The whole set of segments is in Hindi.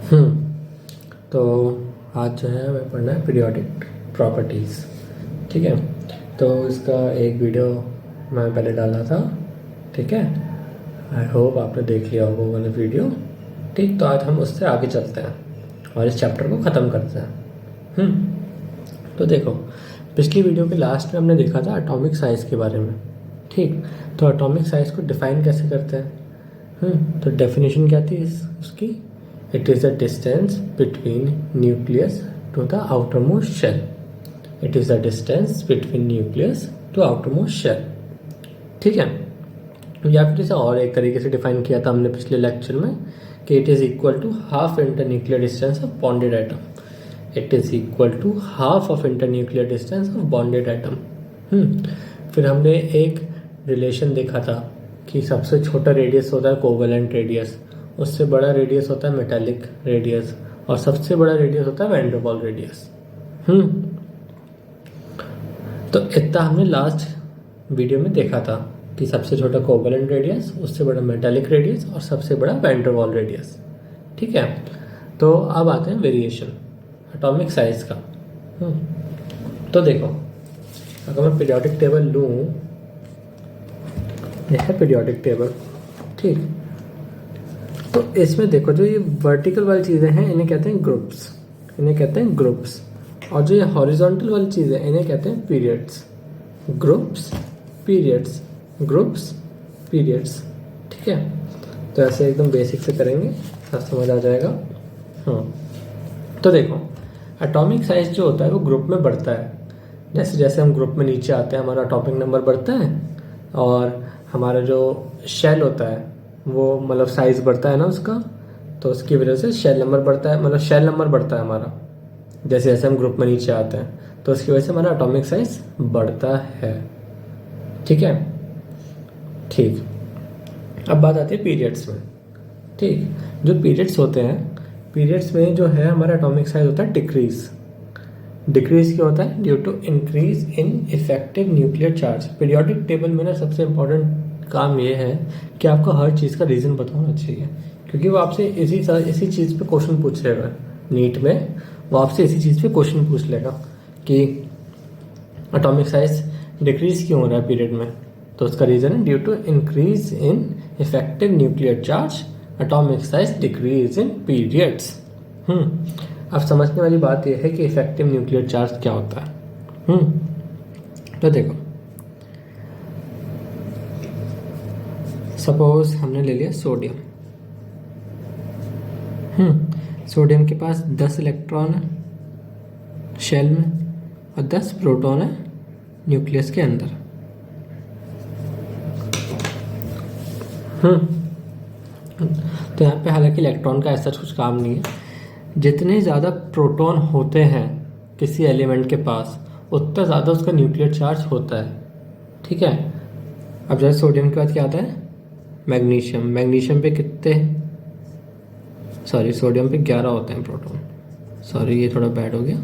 तो आज जो है हमें पढ़ना है पीरियोडिक प्रॉपर्टीज़। ठीक है, तो इसका एक वीडियो मैं पहले डाला था। ठीक है, आई होप आपने देख लिया होगा वो वाला वीडियो। ठीक, तो आज हम उससे आगे चलते हैं और इस चैप्टर को ख़त्म करते हैं। तो देखो, पिछली वीडियो के लास्ट में हमने देखा था एटॉमिक साइज़ के बारे में। ठीक, तो एटॉमिक साइज़ को डिफ़ाइन कैसे करते हैं? तो डेफिनेशन क्या थी उसकी? It is the distance between nucleus to the outermost shell. It is the distance between nucleus to outermost shell. ठीक है, या फिर इसे और एक तरीके से डिफाइन किया था हमने पिछले लेक्चर में कि it is equal to half internuclear distance of bonded atom. It is equal to half of internuclear distance of bonded atom. फिर हमने एक रिलेशन देखा था कि सबसे छोटा रेडियस होता है कोवेलेंट रेडियस, उससे बड़ा रेडियस होता है मेटालिक रेडियस, और सबसे बड़ा रेडियस होता है वैन डर वाल्स रेडियस। तो इतना हमने लास्ट वीडियो में देखा था कि सबसे छोटा कोवेलेंट रेडियस, उससे बड़ा मेटालिक रेडियस और सबसे बड़ा वैन डर वाल्स रेडियस। ठीक है, तो अब आते हैं वेरिएशन एटॉमिक साइज का। तो देखो, अगर मैं पीरियोडिक टेबल लूँ, यह है पीरियोडिक टेबल। ठीक, तो इसमें देखो जो ये वर्टिकल वाली चीज़ें हैं इन्हें कहते हैं ग्रुप्स, इन्हें कहते हैं ग्रुप्स। और जो ये हॉरिजॉन्टल वाली चीज़ें इन्हें कहते हैं periods. Groups, periods, groups, periods. ठीक है, तो ऐसे एकदम बेसिक से करेंगे, सब समझ आ जाएगा। तो देखो, एटॉमिक साइज जो होता है वो ग्रुप में बढ़ता है। जैसे जैसे हम ग्रुप में नीचे आते हैं हमारा एटॉमिक नंबर बढ़ता है, और हमारा जो शेल होता है वो मतलब साइज बढ़ता है ना उसका, तो उसकी वजह से शेल नंबर बढ़ता है, मतलब शेल नंबर बढ़ता है हमारा। जैसे जैसे हम ग्रुप में नीचे आते हैं तो उसकी वजह से हमारा एटॉमिक साइज बढ़ता है। ठीक है, ठीक, अब बात आती है पीरियड्स में। ठीक, जो पीरियड्स होते हैं, पीरियड्स में जो है हमारा एटॉमिक साइज होता है डिक्रीज। डिक्रीज क्यों होता है? Due to increase in effective nuclear charge. Periodic table में ना सबसे इम्पोर्टेंट काम ये है कि आपको हर चीज़ का रीज़न पता होना चाहिए, क्योंकि वो आपसे इसी चीज़ पे क्वेश्चन पूछ लेगा नीट में। वो आपसे इसी चीज़ पे क्वेश्चन पूछ लेगा कि एटॉमिक साइज डिक्रीज क्यों हो रहा है पीरियड में, तो उसका रीज़न है due to increase in effective nuclear charge, atomic size decrease in periods. अब समझने वाली बात यह है कि इफेक्टिव न्यूक्लियर चार्ज क्या होता है। तो देखो, सपोज हमने ले लिया सोडियम। सोडियम के पास 10 इलेक्ट्रॉन है शेल में और 10 प्रोटॉन है न्यूक्लियस के अंदर। तो यहाँ पे हालांकि इलेक्ट्रॉन का ऐसा कुछ काम नहीं है। जितने ज़्यादा प्रोटॉन होते हैं किसी एलिमेंट के पास, उतना ज़्यादा उसका न्यूक्लियर चार्ज होता है। ठीक है, अब जैसे सोडियम के बाद क्या आता है? मैग्नीशियम। मैग्नीशियम पे कितने, सोडियम पे 11 होते हैं प्रोटॉन। ये थोड़ा बैड हो गया।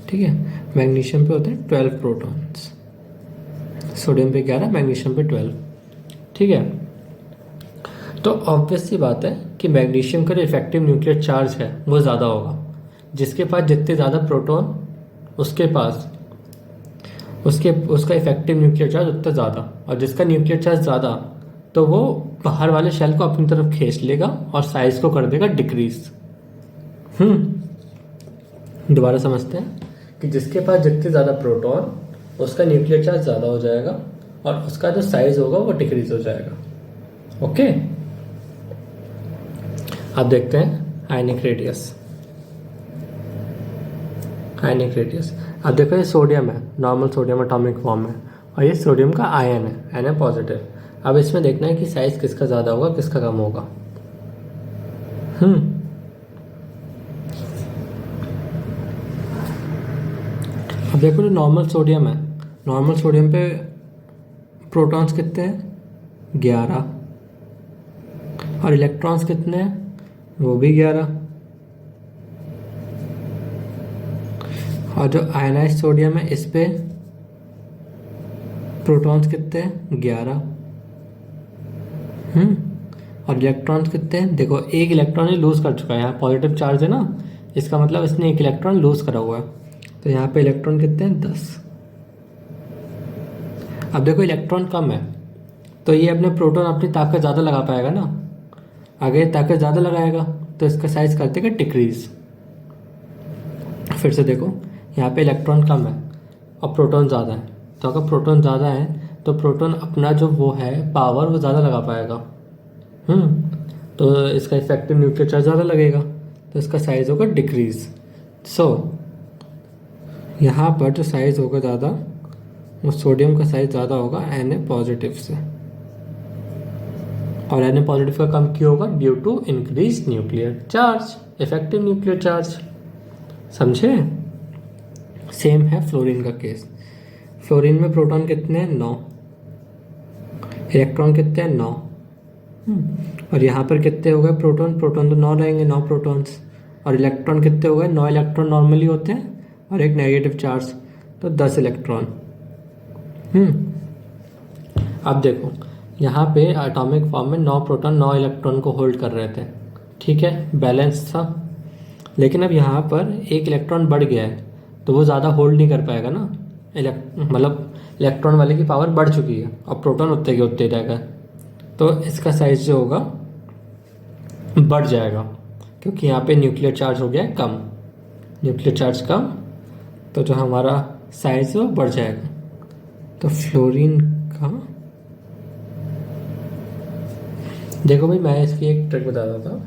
ठीक है, मैग्नीशियम पे होते हैं 12 प्रोटॉन्स। सोडियम पे 11, मैग्नीशियम पे 12। ठीक है, तो ऑब्वियस सी बात है कि मैग्नीशियम का जो इफेक्टिव न्यूक्लियर चार्ज है वो ज़्यादा होगा। जिसके पास जितने ज़्यादा प्रोटॉन, उसके पास उसका इफेक्टिव न्यूक्लियर चार्ज उतना ज़्यादा, और जिसका न्यूक्लियर चार्ज ज़्यादा तो वो बाहर वाले शेल को अपनी तरफ खींच लेगा और साइज को कर देगा डिक्रीज। दोबारा समझते हैं कि जिसके पास जितने ज़्यादा प्रोटॉन, उसका न्यूक्लियर चार्ज ज़्यादा हो जाएगा और उसका जो साइज होगा वो डिक्रीज हो जाएगा। ओके, अब देखते हैं आयनिक रेडियस। आयनिक रेडियस, अब देखो ये सोडियम है, नॉर्मल सोडियम एटॉमिक फॉर्म है, और ये सोडियम का आयन है, N है पॉजिटिव। अब इसमें देखना है कि साइज किसका ज़्यादा होगा किसका कम होगा। अब देखो जो नॉर्मल सोडियम है, नॉर्मल सोडियम पे प्रोटॉन्स कितने हैं? 11, और इलेक्ट्रॉन्स कितने हैं? वो भी 11। और जो आयनाइज्ड सोडियम है इस पे प्रोटॉन्स कितने हैं? 11। और इलेक्ट्रॉन्स कितने हैं, देखो एक इलेक्ट्रॉन ही लूज कर चुका है, यहाँ पॉजिटिव चार्ज है ना, इसका मतलब इसने एक इलेक्ट्रॉन लूज करा हुआ है। तो यहाँ पे इलेक्ट्रॉन कितने हैं, 10। अब देखो इलेक्ट्रॉन कम है तो ये अपने प्रोटॉन अपनी ताकत ज़्यादा लगा पाएगा ना, अगर ताकत ज़्यादा लगाएगा तो इसका साइज कर देगा डिक्रीज। फिर से देखो यहाँ पे इलेक्ट्रॉन कम है और प्रोटॉन ज़्यादा है, तो अगर प्रोटॉन ज़्यादा है तो प्रोटॉन अपना जो वो है पावर वो ज़्यादा लगा पाएगा। तो इसका इफेक्टिव न्यूक्लियर चार्ज ज़्यादा लगेगा, तो इसका साइज होगा डिक्रीज। सो यहाँ पर जो साइज होगा ज़्यादा, वो सोडियम का साइज ज़्यादा होगा Na पॉजिटिव से, और Na पॉजिटिव का कम क्यों होगा, due to increase nuclear charge, effective nuclear charge. समझे? सेम है फ्लोरीन का केस। फ्लोरीन में प्रोटॉन कितने हैं, 9, इलेक्ट्रॉन कितने हैं, 9। और यहाँ पर कितने हो गए प्रोटॉन, प्रोटॉन तो 9 रहेंगे, 9 प्रोटॉन्स, और इलेक्ट्रॉन कितने हो गए, 9 इलेक्ट्रॉन नॉर्मली होते हैं और एक नेगेटिव चार्ज, तो 10 इलेक्ट्रॉन। अब देखो यहाँ पे एटॉमिक फॉर्म में 9 प्रोटॉन 9 इलेक्ट्रॉन को होल्ड कर रहे थे, ठीक है, बैलेंस था। लेकिन अब यहाँ पर एक इलेक्ट्रॉन बढ़ गया है तो वो ज़्यादा होल्ड नहीं कर पाएगा ना, मतलब इलेक्ट्रॉन वाले की पावर बढ़ चुकी है और प्रोटॉन उतने के उतने रहेगा, तो इसका साइज जो होगा बढ़ जाएगा, क्योंकि यहाँ पे न्यूक्लियर चार्ज हो गया है कम, न्यूक्लियर चार्ज कम, तो जो हमारा साइज है वो बढ़ जाएगा। तो फ्लोरीन का, देखो भाई मैं इसकी एक ट्रिक बताता था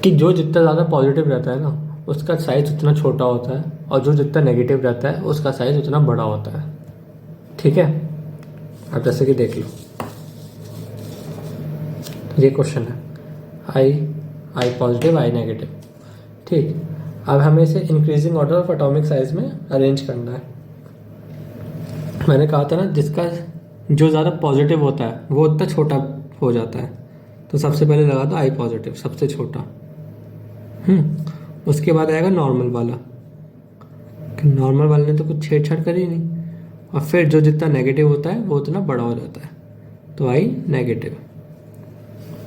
कि जो जितना ज़्यादा पॉजिटिव रहता है ना उसका साइज उतना छोटा होता है, और जो जितना नेगेटिव रहता है उसका साइज उतना बड़ा होता है, ठीक है। अब जैसे कि देख लो, ये क्वेश्चन है आई पॉजिटिव आई नेगेटिव, ठीक। अब हमें इसे increasing order of atomic size में अरेंज करना है। मैंने कहा था ना जिसका जो ज़्यादा पॉजिटिव होता है वो उतना छोटा हो जाता है, तो सबसे पहले लगा दो आई पॉजिटिव, सबसे छोटा। उसके बाद आएगा नॉर्मल वाला, कि नॉर्मल वाले ने तो कुछ छेड़छाड़ करी नहीं, और फिर जो जितना नेगेटिव होता है वो उतना बड़ा हो जाता है, तो आई नेगेटिव,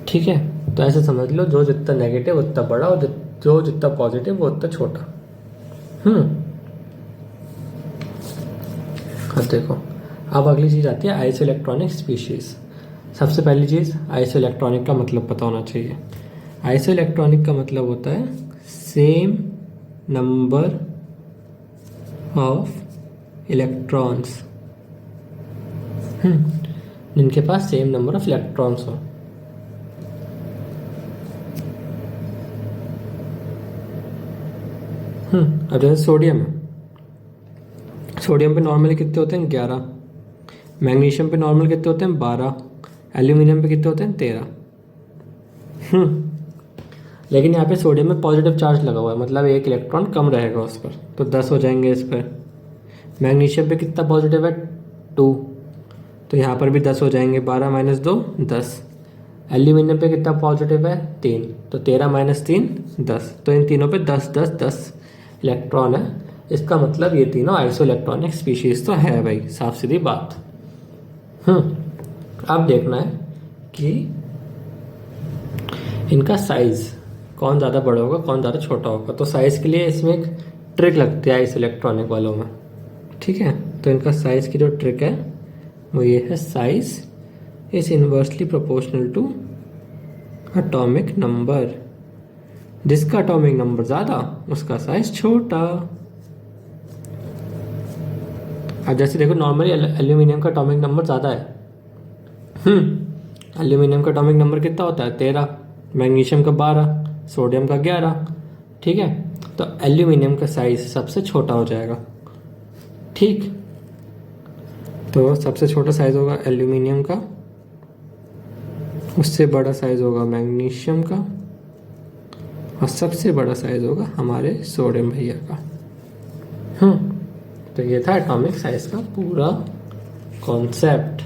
ठीक है। तो ऐसे समझ लो, जो जितना नेगेटिव उतना बड़ा, और जो जितना पॉजिटिव वो उतना छोटा। अब देखो, अब अगली चीज़ आती है आइसो इलेक्ट्रॉनिक स्पीशीज़। सबसे पहली चीज़ आइसो इलेक्ट्रॉनिक का मतलब पता होना चाहिए। आइसो इलेक्ट्रॉनिक का मतलब होता है सेम नंबर ऑफ इलेक्ट्रॉन्स, जिनके पास सेम नंबर ऑफ इलेक्ट्रॉन्स हो। अब जैसे सोडियम है, सोडियम पे नॉर्मली कितने होते हैं, 11। मैग्नीशियम पे नॉर्मल कितने होते हैं, 12। एल्यूमिनियम पे कितने होते हैं, 13। लेकिन यहाँ पे सोडियम में पॉजिटिव चार्ज लगा हुआ है, मतलब एक इलेक्ट्रॉन कम रहेगा उस पर, तो 10 हो जाएंगे इस पर। मैग्नीशियम पे कितना पॉजिटिव है, 2, तो यहाँ पर भी 10 हो जाएंगे, 12 माइनस 2 10। एल्यूमिनियम पे कितना पॉजिटिव है, 3, तो 13 माइनस 3 10, तो इन तीनों पे 10 10 10 इलेक्ट्रॉन है। इसका मतलब ये तीनों आइसो इलेक्ट्रॉनिक स्पीशीज तो है भाई, साफ सीधी बात। अब देखना है कि इनका साइज कौन ज़्यादा बड़ा होगा कौन ज़्यादा छोटा होगा। तो साइज के लिए इसमें एक ट्रिक लगती है आइसो इलेक्ट्रॉनिक वालों में, ठीक है। तो इनका साइज की जो ट्रिक है वो ये है, size is inversely proportional to atomic number. जिसका एटॉमिक नंबर ज़्यादा उसका साइज छोटा। अब जैसे देखो नॉर्मली एल्यूमिनियम का एटॉमिक नंबर ज़्यादा है, एल्यूमिनियम का एटॉमिक नंबर कितना होता है, 13। मैग्नीशियम का 12, सोडियम का 11, ठीक है। तो एल्यूमिनियम का साइज सबसे छोटा हो जाएगा, ठीक। तो सबसे छोटा साइज होगा एल्यूमिनियम का, उससे बड़ा साइज होगा मैग्नीशियम का, और सबसे बड़ा साइज होगा हमारे सोडियम भैया का। तो ये था एटॉमिक साइज का पूरा कॉन्सेप्ट।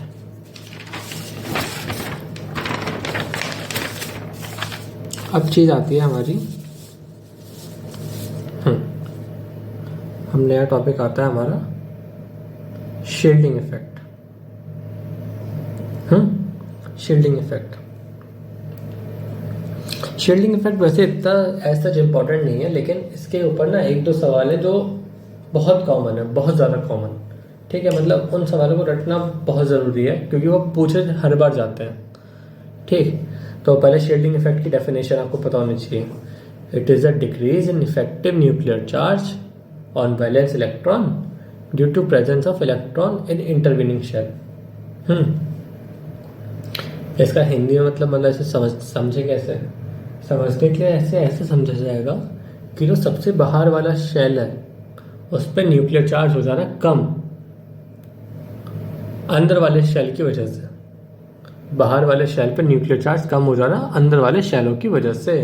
अब चीज आती है हमारी, हम नया टॉपिक आता है हमारा shielding effect. Shielding effect. Shielding effect वैसे इतना ऐसा इम्पोर्टेंट नहीं है, लेकिन इसके ऊपर ना एक दो सवाल है जो बहुत कॉमन है, बहुत ज़्यादा कॉमन। ठीक है, मतलब उन सवालों को रटना बहुत ज़रूरी है क्योंकि वो पूछे हर बार जाते हैं। ठीक, तो पहले शील्डिंग इफेक्ट की डेफिनेशन आपको पता होनी चाहिए। It is a decrease in effective nuclear charge on valence electron due to presence of electron in intervening shell. इसका हिंदी में मतलब ऐसे समझे कैसे? समझने के लिए ऐसे समझा जाएगा कि जो सबसे बाहर वाला शेल है उस पर न्यूक्लियर चार्ज हो जाना कम, अंदर वाले शेल की वजह से। बाहर वाले शेल पर न्यूक्लियर चार्ज कम हो जाना अंदर वाले शेलों की वजह से।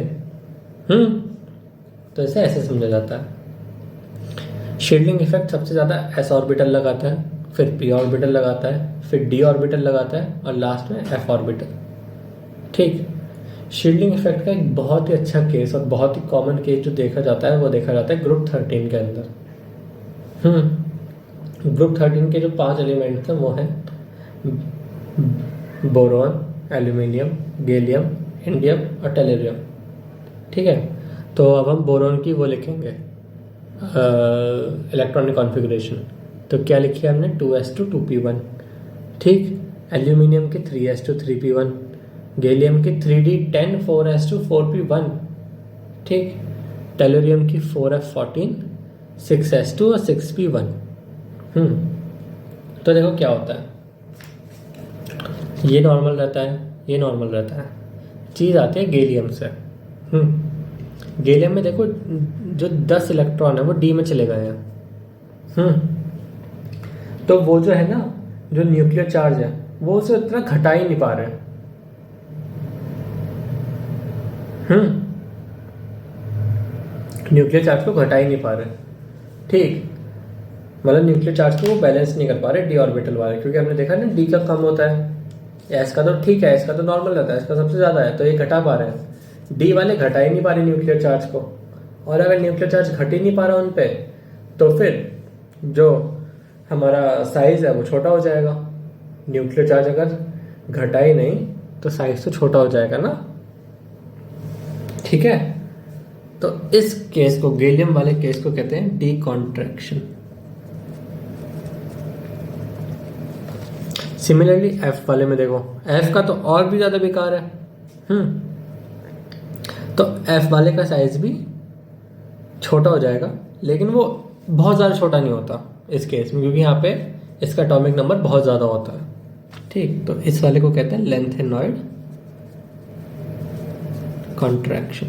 तो इसे ऐसे समझा जाता है। शील्डिंग इफेक्ट सबसे ज़्यादा एस ऑर्बिटल लगाता है, फिर पी ऑर्बिटल लगाता है, फिर डी ऑर्बिटल लगाता है और लास्ट में एफ ऑर्बिटल। ठीक, शील्डिंग इफेक्ट का एक बहुत ही अच्छा केस और बहुत ही कॉमन केस जो देखा जाता है वो देखा जाता है ग्रुप 13 के अंदर। ग्रुप 13 के जो 5 एलिमेंट्स हैं वो हैं बोरॉन, एल्यूमिनियम, गैलियम, इंडियम और टेलुरियम। ठीक है, तो अब हम बोरॉन की वो लिखेंगे इलेक्ट्रॉनिक कॉन्फ़िगरेशन। तो क्या लिखी है हमने? 2s2 2p1। ठीक, एल्यूमिनियम की 3s2 3p1, गैलियम की 3d10 4s2 4p1। ठीक, टेलुरियम की 4f14 6s2 और 6p1। तो देखो क्या होता है, ये नॉर्मल रहता है, ये नॉर्मल रहता है, चीज़ आती है गैलियम से। गैलियम में देखो जो 10 इलेक्ट्रॉन है वो डी में चले गए हैं। तो वो जो है ना, जो न्यूक्लियर चार्ज है वो उसे इतना घटा ही नहीं पा रहे। न्यूक्लियर चार्ज को घटा ही नहीं पा रहे। ठीक, मतलब न्यूक्लियर चार्ज को वो बैलेंस नहीं कर पा रहे डी ऑर्बिटल वाले, क्योंकि हमने देखा ना डी का कम होता है, एस का तो ठीक है, एस का तो नॉर्मल रहता है, इसका सबसे ज़्यादा है, तो ये घटा पा रहे हैं। डी वाले घटा ही नहीं पा रहे न्यूक्लियर चार्ज को, और अगर न्यूक्लियर चार्ज घट ही नहीं पा रहा उन पे, तो फिर जो हमारा साइज है वो छोटा हो जाएगा। न्यूक्लियर चार्ज अगर घटा ही नहीं तो साइज तो छोटा हो जाएगा ना। ठीक है, तो इस केस को, गैलियम वाले केस को कहते हैं डी कॉन्ट्रैक्शन। सिमिलरली एफ वाले में देखो, एफ का तो और भी ज्यादा बेकार है। तो एफ वाले का साइज भी छोटा हो जाएगा, लेकिन वो बहुत ज़्यादा छोटा नहीं होता इस केस में, क्योंकि यहाँ पे इसका एटॉमिक नंबर बहुत ज़्यादा होता है। ठीक, तो इस वाले को कहते हैं लेंथेनॉइड कॉन्ट्रैक्शन।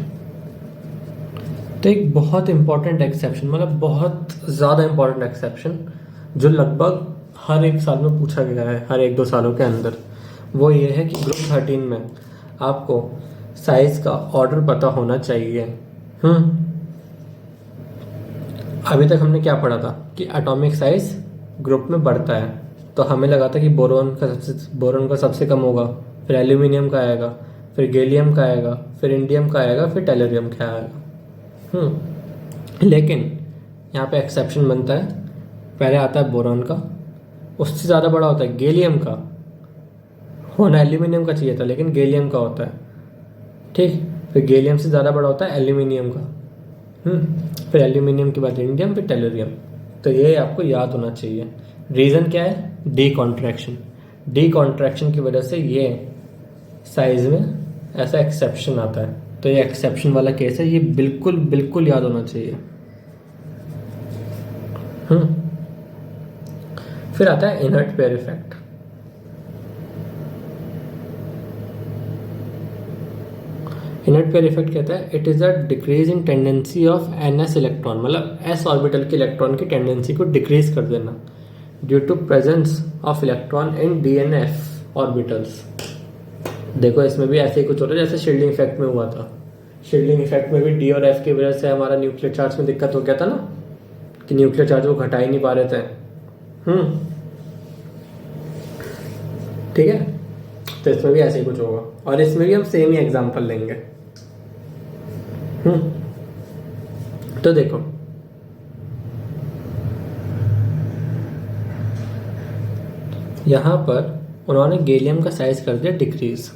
तो एक बहुत इंपॉर्टेंट एक्सेप्शन, मतलब बहुत ज़्यादा इंपॉर्टेंट एक्सेप्शन जो लगभग हर एक साल में पूछा गया है, हर 1-2 सालों के अंदर, वो ये है कि ग्रुप 13 में आपको साइज का ऑर्डर पता होना चाहिए। अभी तक हमने क्या पढ़ा था कि एटॉमिक साइज ग्रुप में बढ़ता है, तो हमें लगा था कि बोरॉन का सबसे कम होगा, फिर एल्यूमिनियम का आएगा, फिर गैलियम का आएगा, फिर इंडियम का आएगा, फिर टेलुरियम का आएगा। लेकिन यहाँ पे एक्सेप्शन बनता है, पहले आता है बोरॉन का, उससे ज़्यादा बड़ा होता है गैलियम का, होना एल्यूमिनियम का चाहिए था लेकिन गैलियम का होता है। ठीक, फिर गैलियम से ज़्यादा बड़ा होता है एल्यूमिनियम का, फिर एल्यूमिनियम के बाद इंडियम, फिर टेलुरियम। तो ये आपको याद होना चाहिए। रीज़न क्या है? D contraction. डी कॉन्ट्रैक्शन की वजह से ये साइज में ऐसा एक्सेप्शन आता है, तो ये एक्सेप्शन वाला केस है, ये बिल्कुल बिल्कुल याद होना चाहिए। फिर आता है inert pair effect. Inert pair effect कहता है it is a decrease in tendency of ns electron, मतलब एस ऑर्बिटल के इलेक्ट्रॉन की टेंडेंसी को डिक्रीज कर देना due to presence of electron in d and f orbitals. देखो इसमें भी ऐसे ही कुछ होता है जैसे शील्डिंग इफेक्ट में हुआ था। शील्डिंग इफेक्ट में भी डी और एफ की वजह से हमारा न्यूक्लियर चार्ज में दिक्कत हो गया था ना, कि न्यूक्लियर चार्ज वो घटा ही नहीं पा रहे थे। ठीक है, तो इसमें भी ऐसे ही कुछ होगा, और इसमें भी हम सेम ही एग्जांपल लेंगे। तो देखो यहां पर उन्होंने गैलियम का साइज कर दिया डिक्रीज।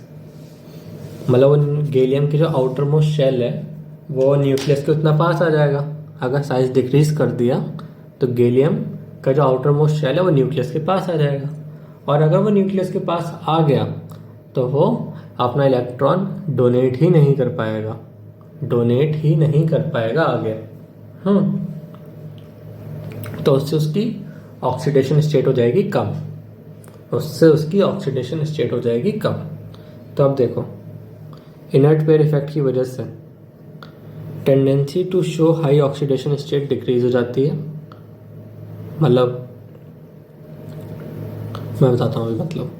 मतलब उन गैलियम की जो आउटर मोस्ट शेल है वो न्यूक्लियस के उतना पास आ जाएगा। अगर साइज डिक्रीज कर दिया तो गैलियम का जो आउटर मोस्ट शेल है वो न्यूक्लियस के पास आ जाएगा, और अगर वो न्यूक्लियस के पास आ गया तो वो अपना इलेक्ट्रॉन डोनेट ही नहीं कर पाएगा, आगे। तो उससे उसकी ऑक्सीडेशन स्टेट हो जाएगी कम, तो अब देखो इनर्ट पेयर इफेक्ट की वजह से tendency to show high oxidation state decrease हो जाती है। मतलब मैं बताता हूँ अभी मतलब,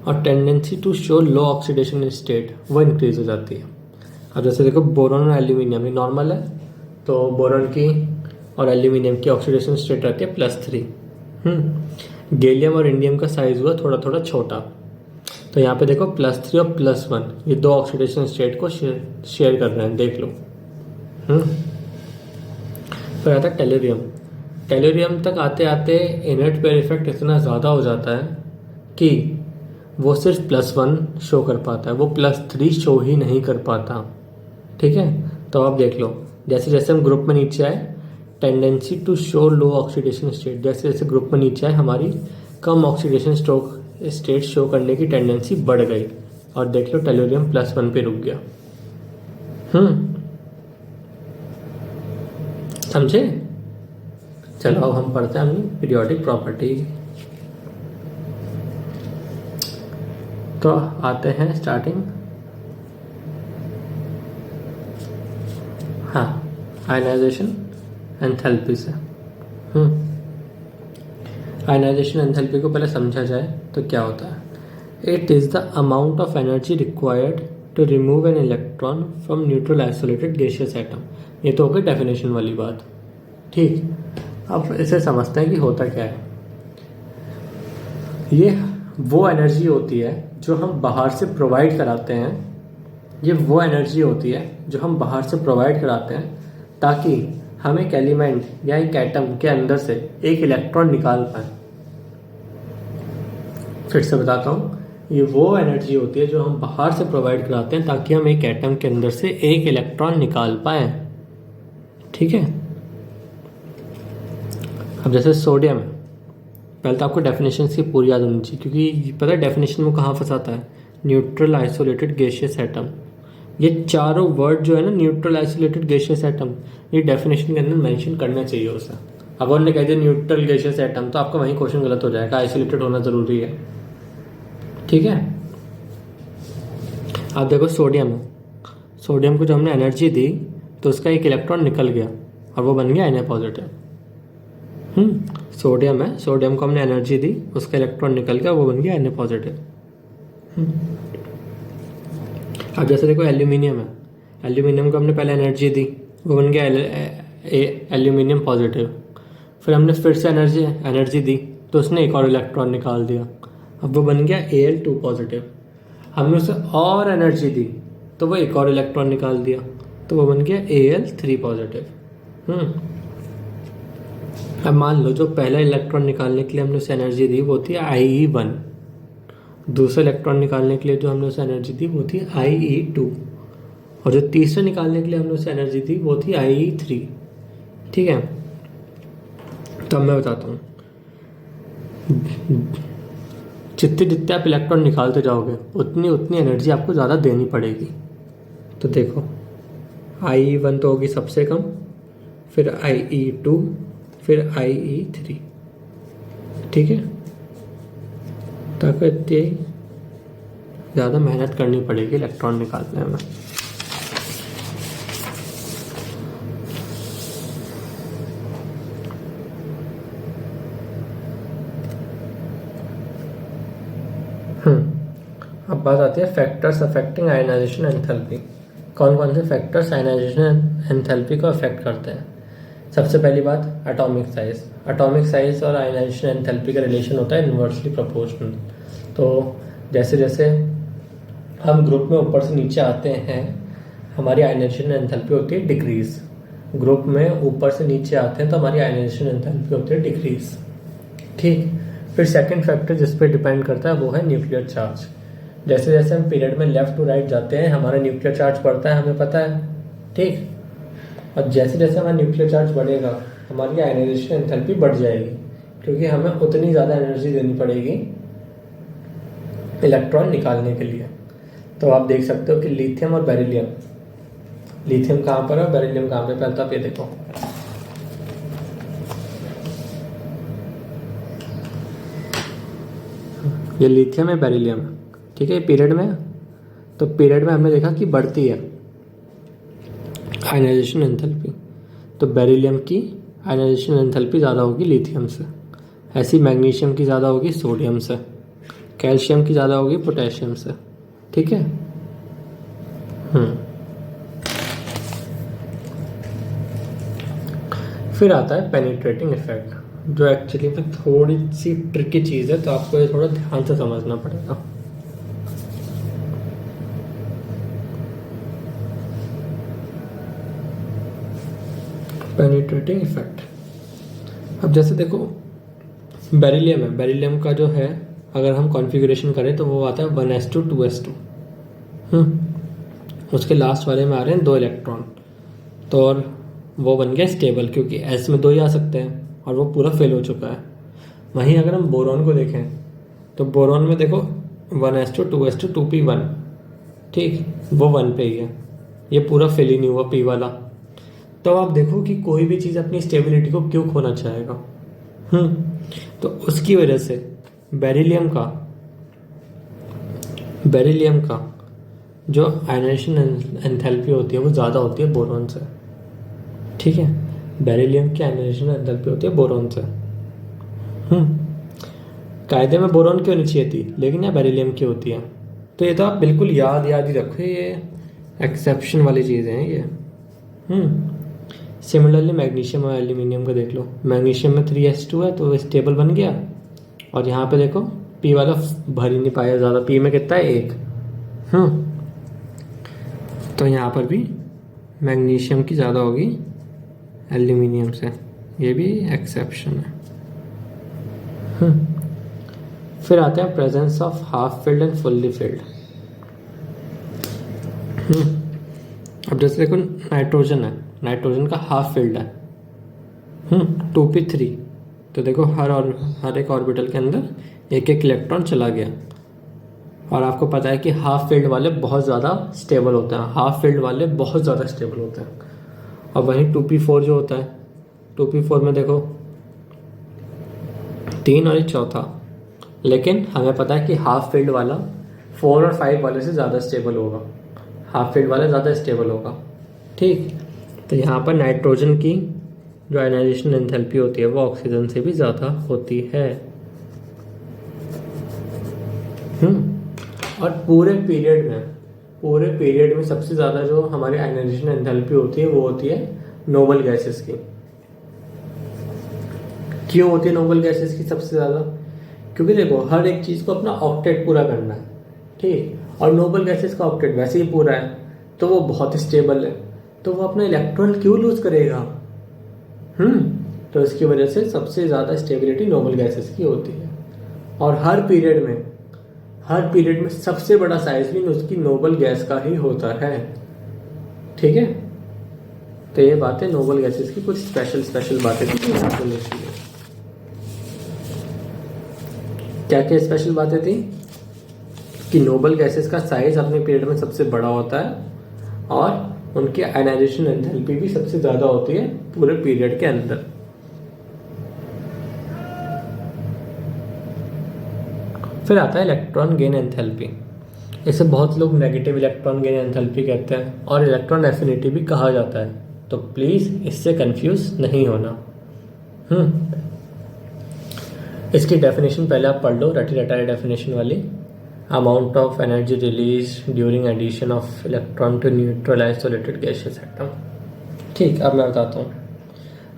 और tendency to show low oxidation state वो इंक्रीज हो जाती है। अब जैसे देखो बोरॉन और एल्यूमिनियम ये नॉर्मल है, तो बोरॉन की और एल्यूमिनियम की ऑक्सीडेशन स्टेट रहती है +3। गैलियम और इंडियम का साइज हुआ थोड़ा थोड़ा छोटा, तो यहाँ पे देखो +3 और +1 ये दो ऑक्सीडेशन स्टेट को शेयर कर रहे हैं, देख लो। फिर आता है टेलुरियम। टेलुरियम तक आते आते इनर्ट पेयर इफेक्ट इतना ज़्यादा हो जाता है कि वो सिर्फ +1 शो कर पाता है, वो +3 शो ही नहीं कर पाता। ठीक है, तो आप देख लो जैसे जैसे हम ग्रुप में नीचे आए, tendency to show low oxidation state, जैसे जैसे ग्रुप में नीचे आए हमारी कम ऑक्सीडेशन स्टेट शो करने की टेंडेंसी बढ़ गई, और देख लो टेलुरियम +1 पे रुक गया। समझे? चलो अब हम पढ़ते हैं अपनी पीरियोडिक प्रॉपर्टी। तो आते हैं स्टार्टिंग, हाँ, आयनाइजेशन एंथैल्पी से। आयनाइजेशन एंथैल्पी को पहले समझा जाए तो क्या होता है। It is the amount of energy required to remove an electron from neutral isolated gaseous atom. ये तो हो गई डेफिनेशन वाली बात। ठीक, अब इसे समझते हैं कि होता क्या है। ये वो एनर्जी होती है जो हम बाहर से प्रोवाइड कराते हैं, ताकि हम एक एलिमेंट या एक एटम के अंदर से एक इलेक्ट्रॉन निकाल पाए। फिर से बताता हूँ, ये वो एनर्जी होती है जो हम बाहर से प्रोवाइड कराते हैं ताकि हम एक एटम के अंदर से एक इलेक्ट्रॉन निकाल पाए। ठीक है, अब जैसे सोडियम है, पहले तो आपको डेफिनेशन की पूरी याद होनी चाहिए, क्योंकि पता है डेफिनेशन में कहाँ फंसाता है, न्यूट्रल आइसोलेटेड गैसियस एटम। ये चारों वर्ड जो है ना, न्यूट्रल आइसोलेटेड गैसियस एटम, ये डेफिनेशन के अंदर मेंशन करना चाहिए उसे। अब उन्होंने कह दिया न्यूट्रल गैसियस एटम, तो आपका वहीं क्वेश्चन गलत हो जाएगा, आइसोलेटेड होना ज़रूरी है। ठीक है, आप देखो सोडियम को जो हमने एनर्जी दी तो उसका एक इलेक्ट्रॉन निकल गया और वो बन गया Na पॉजिटिव। सोडियम है, सोडियम को हमने एनर्जी दी, उसका इलेक्ट्रॉन निकल गया, वो बन गया Na पॉजिटिव। अब जैसे देखो एल्यूमिनियम है, एल्यूमिनियम को हमने पहले एनर्जी दी, वो बन गया एल्यूमिनियम पॉजिटिव। फिर हमने फिर से एनर्जी दी तो उसने एक और इलेक्ट्रॉन निकाल दिया, अब वो बन गया Al2 पॉजिटिव। हमने उसे और एनर्जी दी तो वो एक और इलेक्ट्रॉन निकाल दिया, तो वो बन गया Al3 पॉजिटिव। अब मान लो जो पहला इलेक्ट्रॉन निकालने के लिए हमने उसे एनर्जी दी वो थी IE1, दूसरा इलेक्ट्रॉन निकालने के लिए जो हमने उसे एनर्जी दी वो थी IE2, और जो तीसरा निकालने के लिए हमने उसे एनर्जी दी वो थी IE3। ठीक है, तो अब मैं बताता हूँ, जितने आप इलेक्ट्रॉन निकालते जाओगे उतनी उतनी एनर्जी आपको ज़्यादा देनी पड़ेगी। तो देखो IE1 तो होगी सबसे कम, फिर IE2, फिर IE3। ठीक है, ताकत ये ज़्यादा मेहनत करनी पड़ेगी इलेक्ट्रॉन निकालने में। अब बात आती है फैक्टर्स अफेक्टिंग आयनाइजेशन एंथैल्पी। कौन कौन से फैक्टर्स आयनाइजेशन एंथैल्पी को अफेक्ट करते हैं। सबसे पहली बात एटॉमिक साइज। एटॉमिक साइज और आयनाइजेशन एंथैल्पी का रिलेशन होता है इन्वर्सली प्रोपोर्शनल। तो जैसे जैसे हम ग्रुप में ऊपर से नीचे आते हैं हमारी आयनाइजेशन एंथैल्पी होती है डिक्रीज। ग्रुप में ऊपर से नीचे आते हैं तो हमारी आयनाइजेशन एंथैल्पी होती है डिक्रीज। ठीक, फिर सेकंड फैक्टर जिस पे डिपेंड करता है वो है न्यूक्लियर चार्ज। जैसे जैसे हम पीरियड में लेफ्ट टू राइट जाते हैं हमारा न्यूक्लियर चार्ज बढ़ता है, हमें पता है, ठीक। और जैसे जैसे हमारा न्यूक्लियर चार्ज बढ़ेगा हमारी आयनाइजेशन एंथैल्पी बढ़ जाएगी, क्योंकि हमें उतनी ज़्यादा एनर्जी देनी पड़ेगी इलेक्ट्रॉन निकालने के लिए। तो आप देख सकते हो कि लिथियम और बेरिलियम, लिथियम कहाँ पर है, बेरिलियम कहाँ पे, पहले तो आप ये देखो, ये लिथियम है, बेरिलियम है, ठीक है, पीरियड में। तो पीरियड में हमने देखा कि बढ़ती है आयनाइजेशन एंथैल्पी, तो बेरिलियम की आयनाइजेशन एंथैल्पी ज़्यादा होगी लिथियम से। ऐसी मैग्नीशियम की ज़्यादा होगी सोडियम से, कैल्शियम की ज़्यादा होगी पोटेशियम से, ठीक है। फिर आता है पेनिट्रेटिंग इफेक्ट, जो एक्चुअली में थोड़ी सी ट्रिकी चीज़ है, तो आपको ये थोड़ा ध्यान से समझना पड़ेगा। पेनिट्रेटिंग इफेक्ट, अब जैसे देखो बेरिलियम है, बेरिलियम का जो है अगर हम कॉन्फ़िगरेशन करें तो वो आता है 1s2 2s2। उसके लास्ट वाले में आ रहे हैं 2 इलेक्ट्रॉन, तो और वो बन गया स्टेबल, क्योंकि s में 2 ही आ सकते हैं और वो पूरा फेल हो चुका है। वहीं अगर हम बोरॉन को देखें तो बोरॉन में देखो 1s2 2s2 2p1, ठीक, वो 1 पे ही है, ये पूरा फेल ही नहीं हुआ p वाला। तो आप देखो कि कोई भी चीज़ अपनी स्टेबिलिटी को क्यों खोना चाहेगा। तो उसकी वजह से बेरिलियम का जो आयनाइजेशन एंथैल्पी होती है वो ज़्यादा होती है बोरॉन से, ठीक है। बेरिलियम की आयनाइजेशन एंथैल्पी होती है बोरॉन से। कायदे में बोरॉन की होनी चाहिए थी, लेकिन यहाँ बेरिलियम की होती है। तो ये तो आप बिल्कुल याद ही रखो, ये एक्सेप्शन वाली चीज़ें हैं ये। सिमिलरली मैग्नीशियम और एल्यूमिनियम का देख लो, मैग्नीशियम में 3s2 है तो स्टेबल बन गया, और यहाँ पे देखो p वाला भर ही नहीं पाया ज़्यादा, p में कितना है 1। तो यहाँ पर भी मैग्नीशियम की ज़्यादा होगी एल्यूमिनियम से, ये भी एक्सेप्शन है। फिर आते हैं presence of half filled and fully field. अब जैसे देखो नाइट्रोजन है, नाइट्रोजन का हाफ फील्ड है 2p3, तो देखो हर एक ऑर्बिटल के अंदर एक एक इलेक्ट्रॉन चला गया। और आपको पता है कि हाफ फील्ड वाले बहुत ज़्यादा स्टेबल होते हैं, हाफ फील्ड वाले बहुत ज़्यादा स्टेबल होते हैं। और वहीं 2p4 जो होता है, 2p4 में देखो 3 और 1 चौथा, लेकिन हमें पता है कि हाफ फील्ड वाला 4 और 5 वाले से ज़्यादा स्टेबल होगा, हाफ फील्ड वाला ज़्यादा स्टेबल होगा, ठीक। तो यहाँ पर नाइट्रोजन की जो आयनाइजेशन एंथैल्पी होती है वो ऑक्सीजन से भी ज़्यादा होती है। और पूरे पीरियड में सबसे ज़्यादा जो हमारी आयनाइजेशन एंथैल्पी होती है वो होती है नोबल गैसेस की। क्यों होती है नोबल गैसेस की सबसे ज़्यादा? क्योंकि देखो हर एक चीज़ को अपना ऑक्टेट पूरा करना है, ठीक, और नोबल गैसेस का ऑक्टेट वैसे ही पूरा है, तो वो बहुत स्टेबल है, तो वो अपना इलेक्ट्रॉन क्यों लूज करेगा? तो इसकी वजह से सबसे ज़्यादा स्टेबिलिटी नोबल गैसेस की होती है। और हर पीरियड में सबसे बड़ा साइज भी उसकी नोबल गैस का ही होता है, ठीक है। तो ये बातें नोबल गैसेस की कुछ स्पेशल बातें थी आपको लिखनी है। क्या क्या स्पेशल बातें थी? कि नोबल गैसेस का साइज अपने पीरियड में सबसे बड़ा होता है और उनकी आयनाइजेशन एंथैल्पी भी सबसे ज़्यादा होती है पूरे पीरियड के अंदर। फिर आता है इलेक्ट्रॉन गेन एंथैल्पी। इसे बहुत लोग नेगेटिव इलेक्ट्रॉन गेन एंथैल्पी कहते हैं और इलेक्ट्रॉन एफिनिटी भी कहा जाता है, तो प्लीज़ इससे कंफ्यूज नहीं होना। इसकी डेफिनेशन पहले आप पढ़ लो, रटी रटाई डेफिनेशन वाली। Amount of energy release during addition of electron to neutral isolated gaseous atom. ठीक, अब मैं बताता हूँ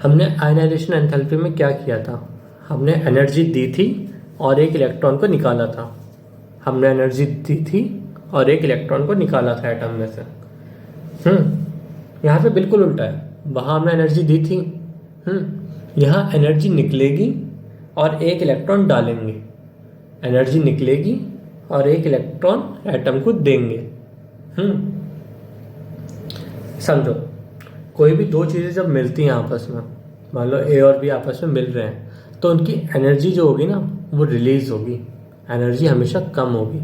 हमने आयनाइजेशन एंथैल्पी में क्या किया था। हमने एनर्जी दी थी और एक इलेक्ट्रॉन को निकाला था। हमने एनर्जी दी थी और एक इलेक्ट्रॉन को निकाला था एटम में से। यहाँ पे बिल्कुल उल्टा है, वहाँ हमने एनर्जी दी थी, यहाँ एनर्जी निकलेगी और एक इलेक्ट्रॉन डालेंगे, एनर्जी निकलेगी और एक इलेक्ट्रॉन एटम को देंगे। समझो, कोई भी दो चीज़ें जब मिलती हैं आपस में, मान लो ए और बी आपस में मिल रहे हैं, तो उनकी एनर्जी जो होगी ना वो रिलीज होगी, एनर्जी हमेशा कम होगी।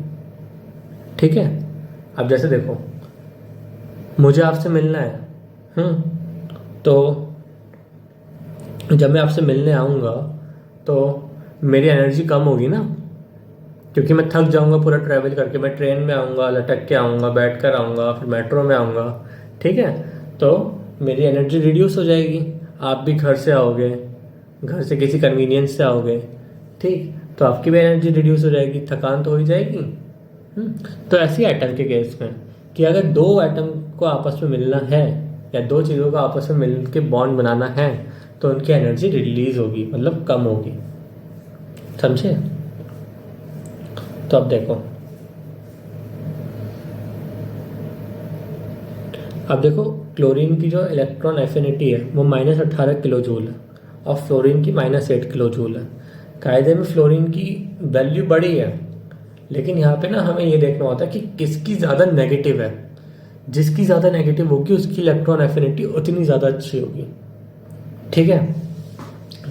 ठीक है, अब जैसे देखो, मुझे आपसे मिलना है, तो जब मैं आपसे मिलने आऊँगा तो मेरी एनर्जी कम होगी ना, क्योंकि मैं थक जाऊँगा पूरा ट्रैवल करके। मैं ट्रेन में आऊँगा, लटक के आऊँगा, बैठ कर आऊँगा, फिर मेट्रो में आऊँगा। ठीक है, तो मेरी एनर्जी रिड्यूस हो जाएगी। आप भी घर से आओगे, घर से किसी कन्वीनियंस से आओगे, ठीक, तो आपकी भी एनर्जी रिड्यूस हो जाएगी, थकान तो हो ही जाएगी। तो ऐसी एटम के केस में कि अगर दो एटम को आपस में मिलना है या दो चीज़ों को आपस में मिल के बॉन्ड बनाना है तो उनकी एनर्जी रिलीज होगी, मतलब कम होगी। समझे? तो अब देखो, क्लोरीन की जो इलेक्ट्रॉन एफिनिटी है वो -18 किलो जूल है और फ्लोरीन की -8 किलो जूल है। कायदे में फ्लोरीन की वैल्यू बड़ी है, लेकिन यहाँ पे ना हमें ये देखना होता है कि किसकी ज़्यादा नेगेटिव है। जिसकी ज़्यादा नेगेटिव होगी उसकी इलेक्ट्रॉन एफिनिटी उतनी ज़्यादा अच्छी होगी। ठीक है,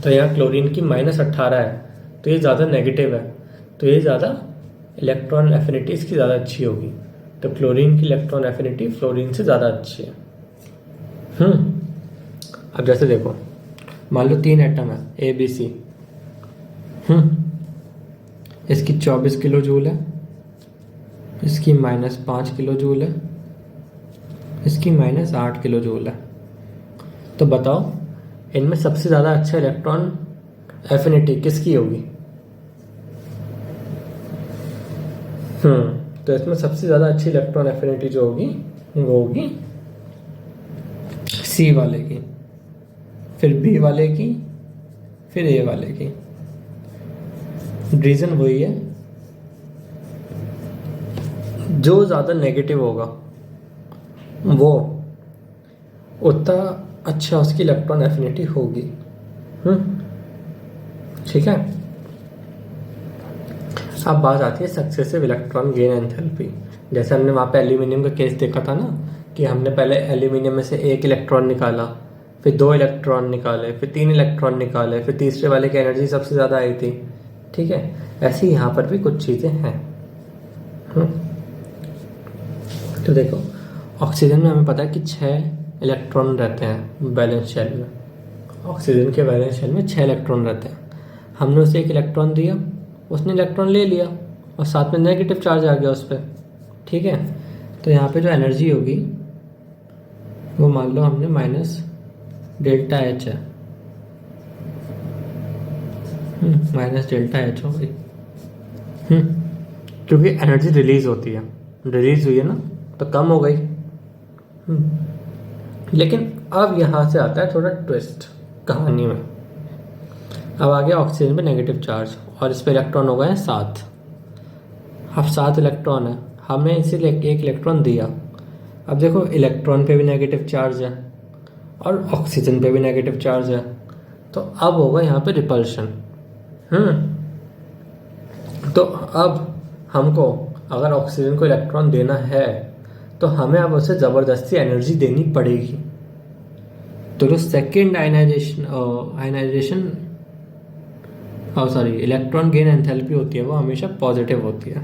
तो यहाँ क्लोरीन की -18 है तो ये ज़्यादा नेगेटिव है, तो ये ज़्यादा इलेक्ट्रॉन एफिनिटी इसकी ज़्यादा अच्छी होगी। तो क्लोरीन की इलेक्ट्रॉन एफिनिटी फ्लोरीन से ज़्यादा अच्छी है। अब जैसे देखो, मान लो 3 एटम है ए बी सी, इसकी 24 किलो जूल है, इसकी -5 किलो जूल है, इसकी -8 किलो जूल है। तो बताओ इनमें सबसे ज़्यादा अच्छा इलेक्ट्रॉन एफिनिटी किसकी होगी? तो इसमें सबसे ज़्यादा अच्छी इलेक्ट्रॉन एफिनिटी जो होगी वो होगी सी वाले की, फिर बी वाले की, फिर ए वाले की। रीज़न वही है, जो ज़्यादा नेगेटिव होगा वो उतना अच्छा उसकी इलेक्ट्रॉन एफिनिटी होगी। ठीक है, अब बात आती है सक्सेसिव इलेक्ट्रॉन गेन एंथैल्पी। जैसे हमने वहाँ पे एल्यूमिनियम का केस देखा था ना, कि हमने पहले एल्यूमिनियम में से एक इलेक्ट्रॉन निकाला, फिर 2 इलेक्ट्रॉन निकाले, फिर 3 इलेक्ट्रॉन निकाले, फिर तीसरे वाले की एनर्जी सबसे ज़्यादा आई थी। ठीक है, ऐसे ही यहाँ पर भी कुछ चीज़ें हैं। तो देखो, ऑक्सीजन में हमें पता है कि 6 इलेक्ट्रॉन रहते हैं वैलेंस शेल में। ऑक्सीजन के वैलेंस शेल में 6 इलेक्ट्रॉन रहते हैं। हमने उसे 1 इलेक्ट्रॉन दिया, उसने इलेक्ट्रॉन ले लिया और साथ में नेगेटिव चार्ज आ गया उस पर। ठीक है, तो यहाँ पे जो एनर्जी होगी वो मान लो हमने -ΔH है, -ΔH हो गई, क्योंकि एनर्जी रिलीज होती है, रिलीज हुई है ना तो कम हो गई। लेकिन अब यहाँ से आता है थोड़ा ट्विस्ट कहानी में। अब आ गया ऑक्सीजन पे नेगेटिव चार्ज और इस पे इलेक्ट्रॉन हो गए हैं 7। अब 7 इलेक्ट्रॉन है, हमने इसे 1 इलेक्ट्रॉन दिया। अब देखो, इलेक्ट्रॉन पे भी नेगेटिव चार्ज है और ऑक्सीजन पे भी नेगेटिव चार्ज है, तो अब होगा यहाँ पे रिपल्शन। तो अब हमको अगर ऑक्सीजन को इलेक्ट्रॉन देना है तो हमें अब उसे ज़बरदस्ती एनर्जी देनी पड़ेगी। तो जो सेकेंड इलेक्ट्रॉन गेन एंथैल्पी होती है वो हमेशा पॉजिटिव होती है।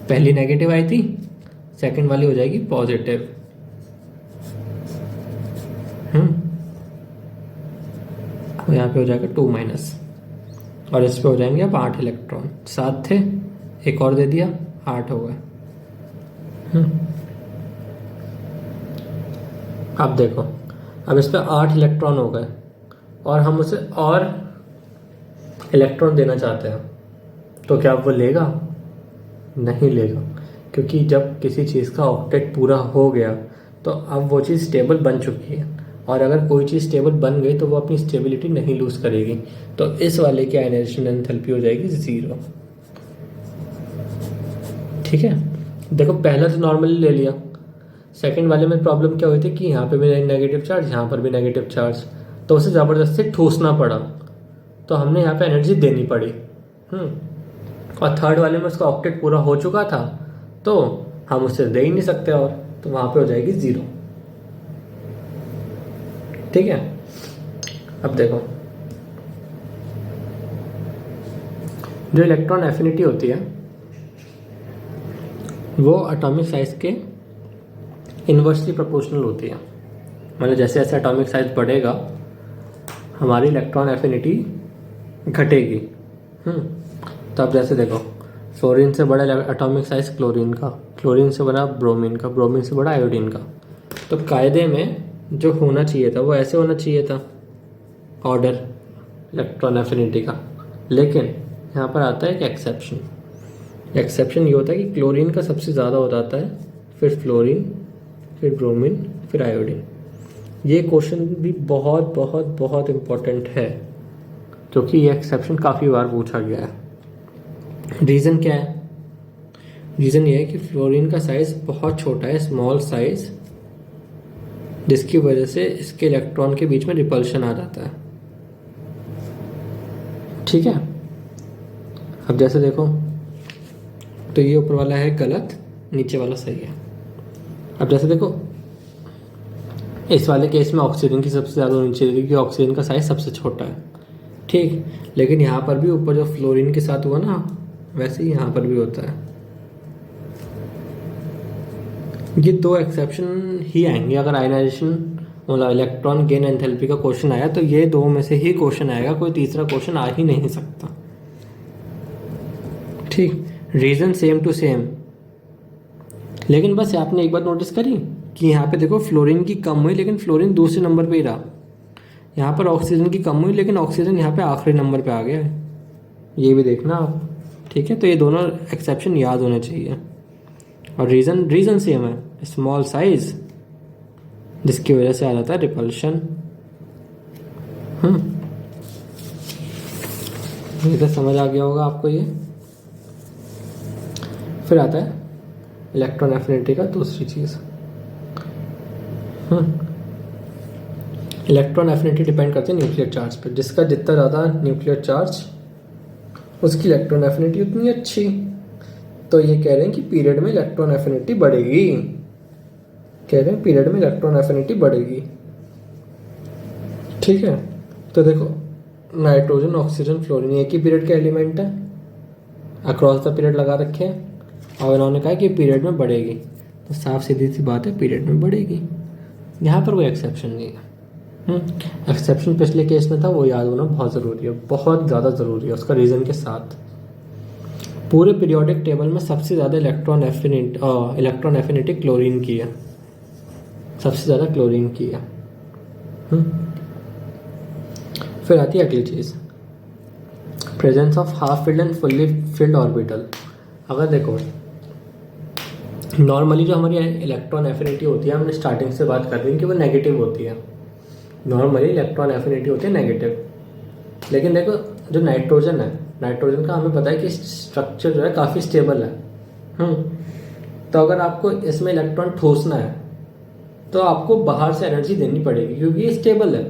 पहली नेगेटिव आई थी, सेकंड वाली हो जाएगी पॉजिटिव। तो यहाँ पे हो जाएगा 2- और इस पे हो जाएंगे अब 8 इलेक्ट्रॉन। 7 थे, एक और दे दिया, 8 हो गए। अब देखो, अब इस पे 8 इलेक्ट्रॉन हो गए और हम उसे और इलेक्ट्रॉन देना चाहते हैं, तो क्या वो लेगा? नहीं लेगा, क्योंकि जब किसी चीज़ का ऑक्टेट पूरा हो गया तो अब वो चीज़ स्टेबल बन चुकी है, और अगर कोई चीज़ स्टेबल बन गई तो वो अपनी स्टेबिलिटी नहीं लूज़ करेगी। तो इस वाले की आयनाइजेशन एंथैल्पी हो जाएगी 0। ठीक है, देखो पहला तो नॉर्मली ले लिया, सेकंड वाले में प्रॉब्लम क्या हुई थी कि यहाँ पे भी नेगेटिव चार्ज, यहाँ पर भी नेगेटिव चार्ज, तो उसे ज़बरदस्ती ठूसना पड़ा। तो हमने यहाँ पे एनर्जी देनी पड़ी। और थर्ड वाले में उसका ऑक्टेट पूरा हो चुका था, तो हम उससे दे ही नहीं सकते, और तो वहाँ पे हो जाएगी 0। ठीक है, अब देखो जो इलेक्ट्रॉन एफिनिटी होती है वो एटॉमिक साइज के इन्वर्सली प्रोपोर्शनल होती है। मतलब जैसे जैसे एटॉमिक साइज बढ़ेगा हमारी इलेक्ट्रॉन एफिनिटी घटेगी। तो अब जैसे देखो, फ्लोरीन से बड़ा एटॉमिक साइज क्लोरीन का, क्लोरीन से बड़ा ब्रोमीन का, ब्रोमीन से बड़ा आयोडीन का। तो कायदे में जो होना चाहिए था वो ऐसे होना चाहिए था ऑर्डर इलेक्ट्रॉन एफिनिटी का, लेकिन यहाँ पर आता है एक एक्सेप्शन। एक्सेप्शन ये होता है कि क्लोरीन का सबसे ज़्यादा हो जाता है, फिर फ्लोरीन, फिर ब्रोमीन, फिर आयोडीन। ये क्वेश्चन भी बहुत बहुत बहुत इम्पोर्टेंट है, क्योंकि ये एक्सेप्शन काफ़ी बार पूछा गया है। रीज़न क्या है? रीज़न ये है कि फ्लोरीन का साइज़ बहुत छोटा है, स्मॉल साइज़, जिसकी वजह से इसके इलेक्ट्रॉन के बीच में रिपल्शन आ जाता है। ठीक है, अब जैसे देखो तो ये ऊपर वाला है गलत, नीचे वाला सही है। अब जैसे देखो इस वाले केस में ऑक्सीजन की सबसे ज़्यादा होनी चाहिए क्योंकि ऑक्सीजन का साइज सबसे छोटा है। ठीक, लेकिन यहाँ पर भी ऊपर जो फ्लोरीन के साथ हुआ ना, वैसे ही यहाँ पर भी होता है। ये दो एक्सेप्शन ही आएंगे अगर आयनाइजेशन मतलब इलेक्ट्रॉन गेन एंथैल्पी का क्वेश्चन आया, तो ये दो में से ही क्वेश्चन आएगा, कोई तीसरा क्वेश्चन आ ही नहीं सकता। ठीक, रीज़न सेम टू सेम, लेकिन बस आपने एक बात नोटिस करी कि यहाँ पे देखो फ्लोरीन की कम हुई लेकिन फ्लोरीन दूसरे नंबर पे ही रहा। यहाँ पर ऑक्सीजन की कम हुई लेकिन ऑक्सीजन यहाँ पे आखिरी नंबर पे आ गया है, ये भी देखना आप। ठीक है, तो ये दोनों एक्सेप्शन याद होने चाहिए। और रीज़न सेम है, स्मॉल साइज, जिसकी वजह से आ जाता है रिपल्शन। ये तो समझ आ गया होगा आपको ये। फिर आता है इलेक्ट्रॉन एफिनिटी का दूसरी चीज़। इलेक्ट्रॉन एफिनिटी डिपेंड करती है न्यूक्लियर चार्ज पे। जिसका जितना ज़्यादा न्यूक्लियर चार्ज उसकी इलेक्ट्रॉन एफिनिटी उतनी अच्छी। तो ये कह रहे हैं कि पीरियड में इलेक्ट्रॉन एफिनिटी बढ़ेगी, कह रहे हैं पीरियड में इलेक्ट्रॉन एफिनिटी बढ़ेगी। ठीक है, तो देखो नाइट्रोजन, ऑक्सीजन, फ्लोरीन एक ही पीरियड के एलिमेंट है, अक्रॉस द पीरियड लगा रखे हैं, और इन्होंने कहा कि पीरियड में बढ़ेगी, तो साफ सीधी सी बात है पीरियड में बढ़ेगी। यहाँ पर कोई एक्सेप्शन नहीं है। एक्सेप्शन पिछले केस में था, वो याद होना बहुत ज़रूरी है, बहुत ज़्यादा ज़रूरी है, उसका रीज़न के साथ। पूरे पीरियोडिक टेबल में सबसे ज़्यादा इलेक्ट्रॉन एफिनिटी क्लोरीन की है, सबसे ज़्यादा क्लोरीन की है। फिर आती है अगली चीज़, presence of half filled and fully filled orbital. अगर देखो नॉर्मली जो हमारी इलेक्ट्रॉन एफिनिटी होती है, हमने स्टार्टिंग से बात कर रही है कि वो नेगेटिव होती है। नॉर्मली इलेक्ट्रॉन एफिनिटी होती है नेगेटिव, लेकिन देखो जो नाइट्रोजन है, नाइट्रोजन का हमें पता है कि स्ट्रक्चर जो है काफ़ी स्टेबल है। तो अगर आपको इसमें इलेक्ट्रॉन ठोसना है तो आपको बाहर से एनर्जी देनी पड़ेगी क्योंकि ये स्टेबल है।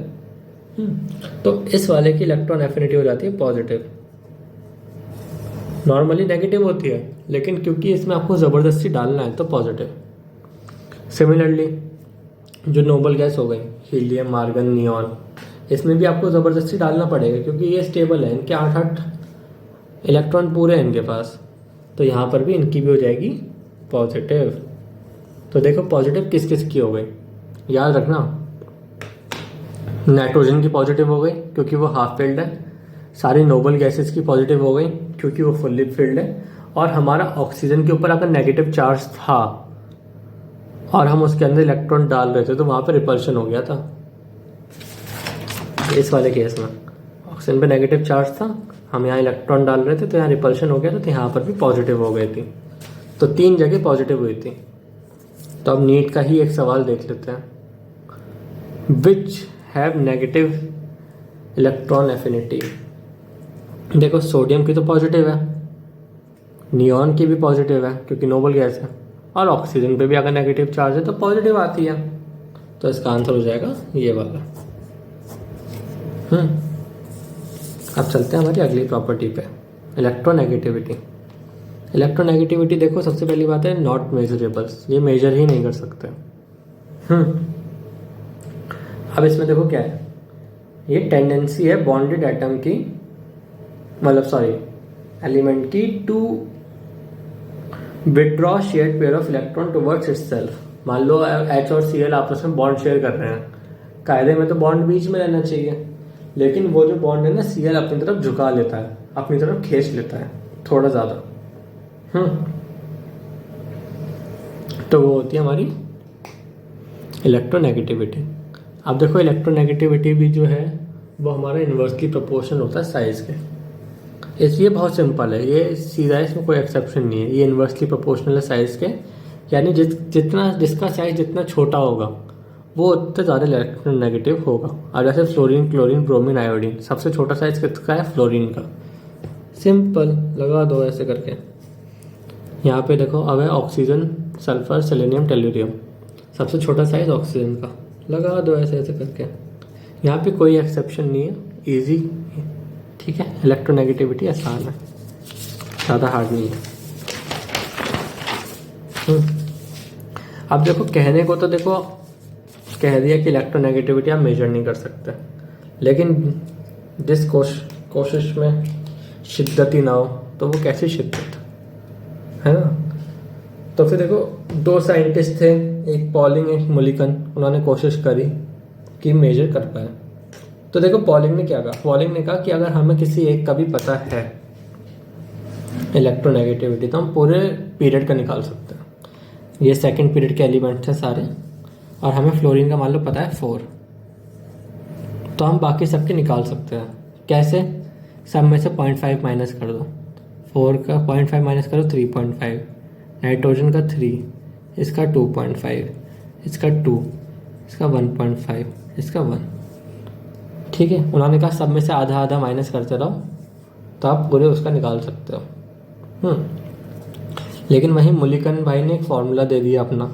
तो इस वाले की इलेक्ट्रॉन एफिनिटी हो जाती है पॉजिटिव। नॉर्मली नेगेटिव होती है, लेकिन क्योंकि इसमें आपको ज़बरदस्ती डालना है तो पॉजिटिव। सिमिलरली जो नोबल गैस हो गई, हीलियम, आर्गन, नियॉन, इसमें भी आपको ज़बरदस्ती डालना पड़ेगा क्योंकि ये स्टेबल है, इनके 8 इलेक्ट्रॉन पूरे हैं इनके पास, तो यहाँ पर भी इनकी भी हो जाएगी पॉजिटिव। तो देखो पॉजिटिव किस किस की हो गई, याद रखना। नाइट्रोजन की पॉजिटिव हो गई क्योंकि वो हाफ फिल्ड है, सारी नोबल गैसेस की पॉजिटिव हो गई क्योंकि वो फुल्ली फिल्ड है, और हमारा ऑक्सीजन के ऊपर अगर नेगेटिव चार्ज था और हम उसके अंदर इलेक्ट्रॉन डाल रहे थे तो वहाँ पर रिपल्शन हो गया था। इस वाले केस में ऑक्सीजन पे नेगेटिव चार्ज था, हम यहाँ इलेक्ट्रॉन डाल रहे थे तो यहाँ रिपल्शन हो गया था, तो यहाँ पर भी पॉजिटिव हो गई थी। तो 3 जगह पॉजिटिव हुई थी। तो अब नीट का ही एक सवाल देख लेते हैं, which have negative electron affinity. देखो सोडियम की तो पॉजिटिव है, नियॉन की भी पॉजिटिव है क्योंकि नोबल गैस है, और ऑक्सीजन पे भी अगर नेगेटिव चार्ज है तो पॉजिटिव आती है। तो इसका आंसर हो जाएगा ये वाला। अब चलते हैं हमारी अगली प्रॉपर्टी पे, इलेक्ट्रोनेगेटिविटी। इलेक्ट्रोनेगेटिविटी देखो, सबसे पहली बात है नॉट मेजरेबल्स, ये मेजर ही नहीं कर सकते। अब इसमें देखो क्या है, ये टेंडेंसी है बॉन्डेड एटम की, मतलब सॉरी एलिमेंट की, to withdraw shared pair of electron towards itself. मान लो H और Cl आपस में बॉन्ड शेयर कर रहे हैं, कायदे में तो बॉन्ड बीच में रहना चाहिए, लेकिन वो जो बॉन्ड है ना Cl अपनी तरफ झुका लेता है, अपनी तरफ खींच लेता है थोड़ा ज़्यादा। तो वो होती है हमारी इलेक्ट्रोनेगेटिविटी। अब देखो इलेक्ट्रोनेगेटिविटी भी जो है वो हमारा इन्वर्सली प्रोपोर्शनल होता है साइज के। इसलिए बहुत सिंपल है, ये सीधा, इसमें कोई एक्सेप्शन नहीं है, ये इन्वर्सली प्रोपोर्शनल है साइज के, यानी जिसका साइज जितना छोटा होगा वो उतना ज़्यादा इलेक्ट्रोनेगेटिव होगा। अब जैसे फ्लोरीन, क्लोरीन, ब्रोमीन, आयोडीन, सबसे छोटा साइज किसका है? फ्लोरीन का। सिंपल, लगा दो ऐसे करके। यहाँ पे देखो अब है ऑक्सीजन, सल्फर, सेलेनियम, टेल्यूरियम, सबसे छोटा साइज ऑक्सीजन का, लगा दो ऐसे ऐसे करके। यहाँ पे कोई एक्सेप्शन नहीं है, इजी, ठीक है। इलेक्ट्रोनेगेटिविटी आसान है, ज़्यादा हार्ड नहीं है। अब देखो कहने को तो देखो कह दिया कि इलेक्ट्रोनेगेटिविटी आप मेजर नहीं कर सकते, लेकिन जिस कोशिश में शिद्दत ही ना हो तो वो कैसी शिद्दत है ना। तो फिर देखो दो साइंटिस्ट थे, एक पॉलिंग एक मुलिकन, उन्होंने कोशिश करी कि मेजर कर पाए। तो देखो पॉलिंग ने क्या कहा, पॉलिंग ने कहा कि अगर हमें किसी एक का भी पता है इलेक्ट्रोनेगेटिविटी तो हम पूरे पीरियड का निकाल सकते हैं। ये सेकंड पीरियड के एलिमेंट्स हैं सारे, और हमें फ्लोरीन का मान लो पता है 4, तो हम बाकी सबके निकाल सकते हैं। कैसे? सब में से 0.5 माइनस कर दो, 4 का 0.5 माइनस करो 3.5, नाइट्रोजन का 3, इसका 2.5, इसका 2, इसका 1.5, इसका 1, ठीक है। उन्होंने कहा सब में से आधा आधा माइनस करते रहो तो आप पूरे उसका निकाल सकते हो। लेकिन वहीं मुलिकन भाई ने एक फॉर्मूला दे दिया अपना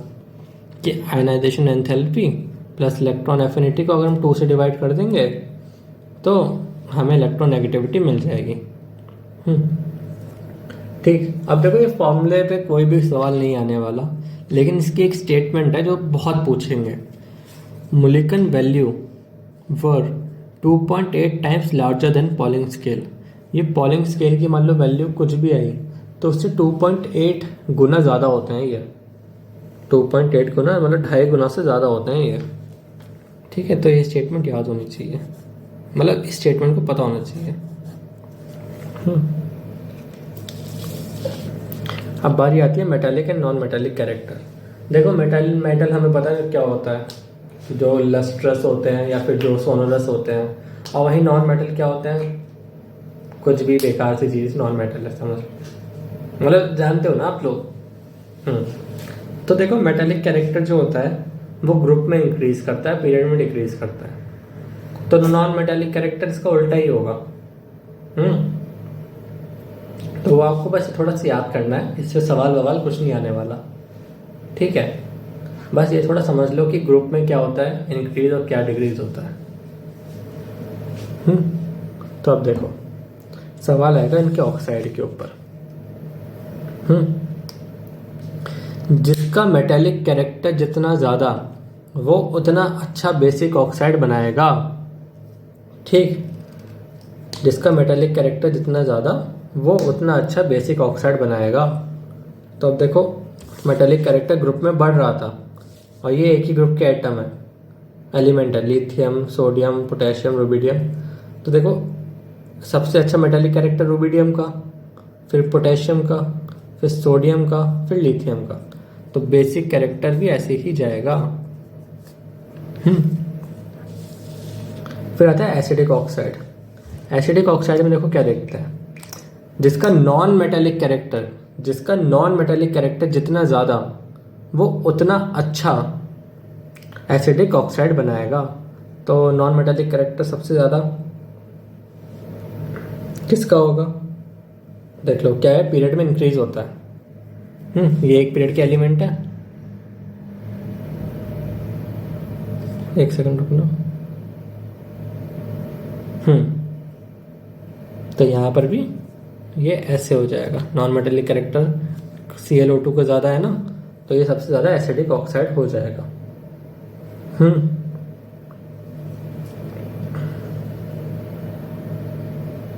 कि ionization enthalpy plus electron affinity को अगर हम 2 से डिवाइड कर देंगे तो हमें इलेक्ट्रोनेगेटिविटी मिल जाएगी। ठीक, अब देखो ये फॉर्मूले पे कोई भी सवाल नहीं आने वाला, लेकिन इसकी एक स्टेटमेंट है जो बहुत पूछेंगे। मुलिकन वैल्यू वर 2.8 times larger than polling scale. ये पॉलिंग स्केल की मान लो वैल्यू कुछ भी आई तो उससे 2.8 गुना ज़्यादा होते हैं ये, 2.8 गुना मतलब 2.5 गुना से ज़्यादा होते हैं ये, ठीक है। तो ये स्टेटमेंट याद होनी चाहिए, मतलब इस स्टेटमेंट को पता होना चाहिए। अब बारी आती है metallic and non metallic character. देखो मेटल हमें पता है क्या होता है, जो लस्ट्रस होते हैं या फिर जो सोनोरस होते हैं, और वहीं नॉन मेटल क्या होते हैं? कुछ भी बेकार सी चीज़ नॉन मेटल है, समझ मतलब जानते हो ना आप लोग। तो देखो मेटालिक कैरेक्टर जो होता है वो ग्रुप में इंक्रीज करता है, पीरियड में डिक्रीज करता है। तो नॉन मेटालिक कैरेक्टर इसका उल्टा ही होगा। तो वो आपको बस थोड़ा सा याद करना है, इससे सवाल ववाल कुछ नहीं आने वाला, ठीक है। बस ये थोड़ा समझ लो कि ग्रुप में क्या होता है इंक्रीज और क्या डिक्रीज होता है। तो अब देखो सवाल आएगा इनके ऑक्साइड के ऊपर। जिसका मेटालिक कैरेक्टर जितना ज़्यादा वो उतना अच्छा बेसिक ऑक्साइड बनाएगा, ठीक। जिसका मेटालिक कैरेक्टर जितना ज़्यादा वो उतना अच्छा बेसिक ऑक्साइड बनाएगा। तो अब देखो मेटालिक कैरेक्टर ग्रुप में बढ़ रहा था और ये एक ही ग्रुप के एटम है, एलिमेंट है, लिथियम, सोडियम, पोटेशियम, रुबिडियम। तो देखो सबसे अच्छा मेटालिक कैरेक्टर रुबिडियम का, फिर पोटेशियम का, फिर सोडियम का, फिर लिथियम का। तो बेसिक कैरेक्टर भी ऐसे ही जाएगा। फिर आता है एसिडिक ऑक्साइड। एसिडिक ऑक्साइड में देखो क्या देखते हैं, जिसका नॉन मेटालिक कैरेक्टर जितना ज़्यादा वो उतना अच्छा एसिडिक ऑक्साइड बनाएगा। तो नॉन मेटालिक कैरेक्टर सबसे ज़्यादा किसका होगा? देख लो क्या है, पीरियड में इंक्रीज होता है। ये एक पीरियड के एलिमेंट है, एक सेकंड रुकना। तो यहाँ पर भी ये ऐसे हो जाएगा, नॉन मेटेलिक कैरेक्टर ClO2 का ज़्यादा है ना, तो ये सबसे ज़्यादा एसिडिक ऑक्साइड हो जाएगा।